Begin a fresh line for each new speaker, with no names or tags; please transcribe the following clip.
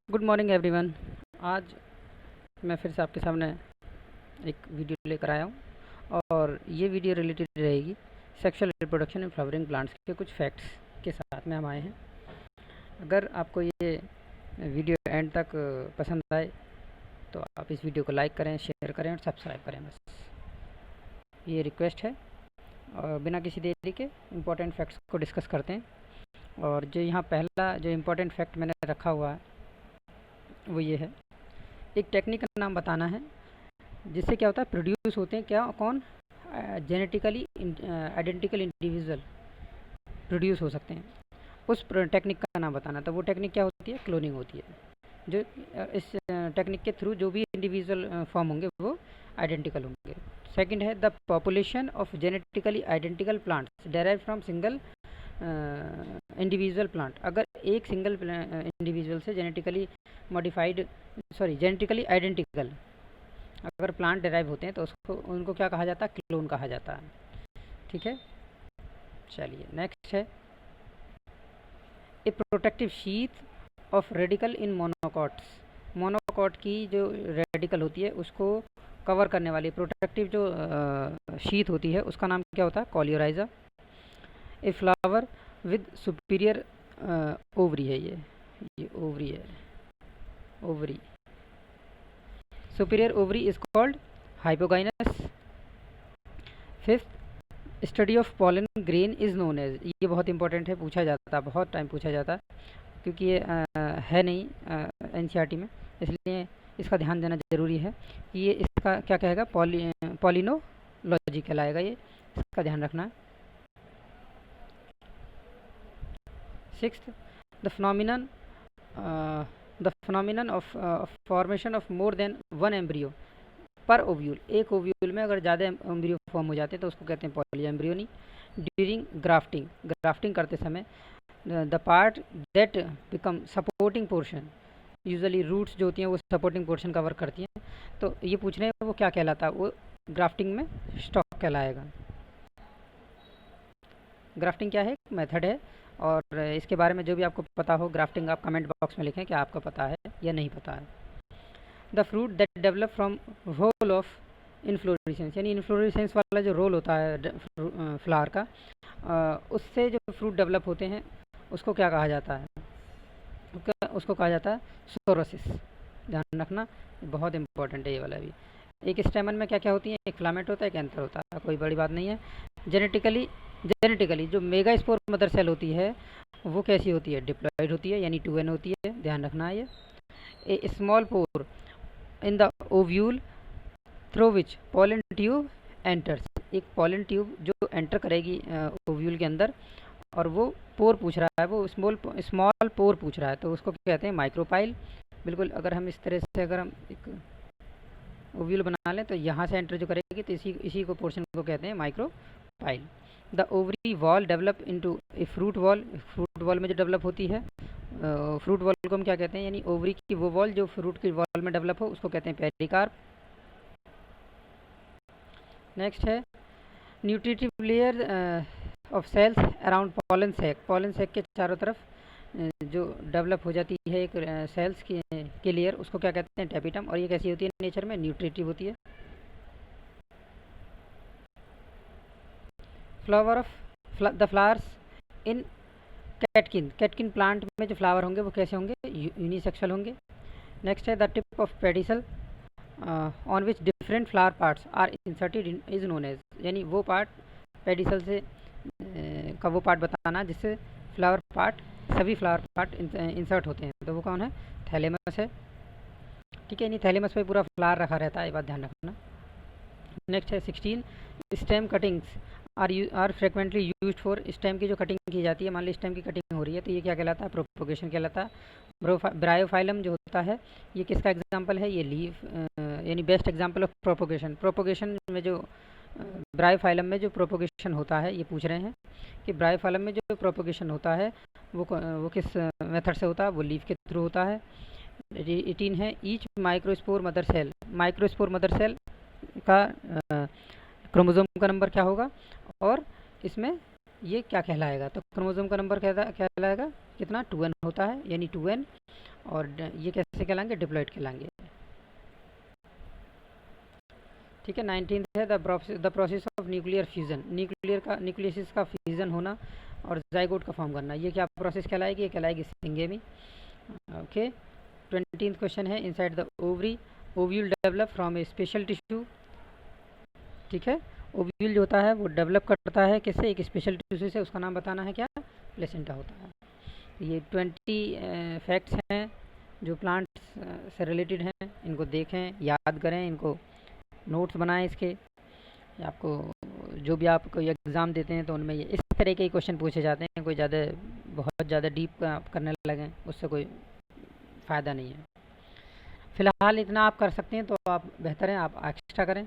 Good morning everyone. आज मैं फिर से आपके सामने एक वीडियो लेकर आया हूँ और ये वीडियो रिलेटेड रहेगी sexual reproduction in flowering plants के कुछ फैक्ट्स के साथ में हम आए हैं। अगर आपको ये वीडियो एंड तक पसंद आए तो आप इस वीडियो को लाइक करें, शेयर करें और सब्सक्राइब करें, बस ये रिक्वेस्ट है। और बिना किसी देरी के इम्पोर्टेंट फैक्ट्स को डिस्कस करते हैं। और जो यहाँ पहला जो इम्पोर्टेंट फैक्ट मैंने रखा हुआ है वो ये है, एक टेक्निक का नाम बताना है जिससे क्या होता है, प्रोड्यूस होते हैं क्या कौन जेनेटिकली आइडेंटिकल इंडिविजुअल प्रोड्यूस हो सकते हैं। उस टेक्निक का नाम बताना। तो वो टेक्निक क्या होती है? क्लोनिंग होती है। जो इस टेक्निक के थ्रू जो भी इंडिविजुअल फॉर्म होंगे वो आइडेंटिकल होंगे। सेकंड है, the population of genetically identical plants derive from single individual plant. अगर एक सिंगल इंडिविजुअल से जेनेटिकली जेनेटिकली आइडेंटिकल अगर प्लांट डेराइव होते हैं तो उनको क्या कहा जाता है? क्लोन कहा जाता है। ठीक है, चलिए नेक्स्ट है, ए protective sheath of radical in monocots. Monocot की जो रेडिकल होती है उसको कवर करने वाली प्रोटेक्टिव जो शीथ होती है उसका नाम क्या होता है? Coleorhiza. A flower with superior ovary है, ये ओवरी है, ovary. Superior ovary is called hypogynous. Fifth, study of pollen grain is known as. ये बहुत इंपॉर्टेंट है, पूछा जाता है, बहुत टाइम पूछा जाता है क्योंकि ये है नहीं एनसीईआरटी में, इसलिए इसका ध्यान देना जरूरी है कि ये इसका क्या कहेगा? पॉलिनोलॉजी कहलाएगा, ये इसका ध्यान रखना है। Sixth, the phenomenon of formation of more than one embryo पर ओव्यूल। एक ओव्यूल में अगर ज़्यादा एम्ब्रियो फॉर्म हो जाते हैं तो उसको कहते हैं polyembryony. During grafting, grafting करते समय the part that become supporting portion, usually roots जो होती हैं वो सपोर्टिंग पोर्शन कवर करती हैं, तो ये पूछ रहे हैं वो क्या कहलाता है? वो ग्राफ्टिंग में स्टॉक कहलाएगा। ग्राफ्टिंग क्या है? मेथड है, और इसके बारे में जो भी आपको पता हो ग्राफ्टिंग आप कमेंट बॉक्स में लिखें कि आपको पता है या नहीं पता है। The fruit that develop from whole of inflorescence, यानी इन्फ्लोरेसेंस वाला जो रोल होता है फ्लावर का, उससे जो फ्रूट डेवलप होते हैं उसको क्या कहा जाता है? उसको कहा जाता है सोरोसिस। ध्यान रखना, बहुत इंपॉर्टेंट है ये वाला भी। एक स्टेमन में क्या क्या होती है? एक फिलामेंट होता है, एक एंथर होता है, कोई बड़ी बात नहीं है। जेनेटिकली जो मेगा स्पोर मदर सेल होती है वो कैसी होती है? डिप्लॉयड होती है, यानी 2n होती है, ध्यान रखना है ये। A small pore in the ovule through which pollen tube enters. एक पॉलन ट्यूब जो एंटर करेगी ओव्यूल के अंदर, और वो पोर पूछ रहा है, वो स्मॉल पोर पूछ रहा है, तो उसको कहते हैं माइक्रोपाइल। बिल्कुल, अगर हम इस तरह से अगर हम एक ओव्यूल बना लें तो यहाँ से एंटर जो करेगी तो इसी को पोर्शन को कहते हैं micropyle. The ovary wall develop into a fruit wall. Fruit wall में जो डेवलप होती है, फ्रूट वॉल को हम क्या कहते हैं? यानी ओवरी की वो वॉल जो फ्रूट की वॉल में डेवलप हो उसको कहते हैं पेरिकार्प। नेक्स्ट है, nutritive layer of cells around pollen sac. Pollen sac के चारों तरफ जो डेवलप हो जाती है एक सेल्स की लेयर, उसको क्या कहते हैं? टेपिटम। और ये कैसी होती है नेचर में? न्यूट्रिटिव होती है। Flower of the flowers in catkin. Catkin plant में जो फ्लावर होंगे वो कैसे होंगे? यूनिसेक्सुअल होंगे। नेक्स्ट है, the tip of pedicel on which different flower parts are inserted is known as. यानी वो पार्ट पेडिसल से का वो पार्ट बताना जिससे सभी फ्लावर पार्ट इंसर्ट होते हैं, तो वो कौन है? थैलेमस है। ठीक है, यानी थैलेमस पे पूरा फ्लावर रखा रहता है, ये बात ध्यान रखना। नेक्स्ट है 16, stem cuttings are frequently used for. Stem की जो कटिंग की जाती है, मान ली स्टेम की कटिंग हो रही है तो ये क्या कहलाता है? प्रोपोगेशन कहलाता है। ब्रायोफाइलम जो होता है ये किसका एग्जाम्पल है? ये लीफ, यानी best example of propagation. Propagation में जो ब्रायोफाइलम में जो प्रोपोगेशन होता है, ये पूछ रहे हैं कि ब्रायोफाइलम में जो प्रोपोगेशन होता है वो किस मेथड से होता है? वो लीफ के थ्रू होता है। 18 है, each microspore mother cell. Microspore mother cell का क्रोमोसोम का नंबर क्या होगा और इसमें ये क्या कहलाएगा? तो क्रोमोसोम का नंबर कहलाएगा कितना? 2n होता है, यानी 2n। और ये कैसे कहलाएंगे, डिप्लॉइड कहलाएंगे। ठीक है। 19th है the process of nuclear fusion, nucleus is का फ्यूजन होना और जाइगोट का फॉर्म करना। ये क्या प्रोसेस कहलाएगी, ये कहलाएगी सिंगेमी। ओके। 20th क्वेश्चन है inside the ovary ovule develop from A special tissue. ठीक है। ओव्यूल जो होता है वो डेवलप करता है किससे, एक स्पेशल टिश्यू से, उसका नाम बताना है क्या, प्लेसेंटा होता है। ये 20 फैक्ट्स हैं जो प्लांट्स से रिलेटेड हैं, इनको देखें, याद करें, इनको नोट्स बनाएं इसके। आपको जो भी आप कोई एग्ज़ाम देते हैं तो उनमें ये इस तरह के क्वेश्चन पूछे जाते हैं, कोई ज़्यादा बहुत ज़्यादा डीप करने लगें उससे कोई फ़ायदा नहीं है। फ़िलहाल इतना आप कर सकते हैं तो आप बेहतर है, आप एक्स्ट्रा करें।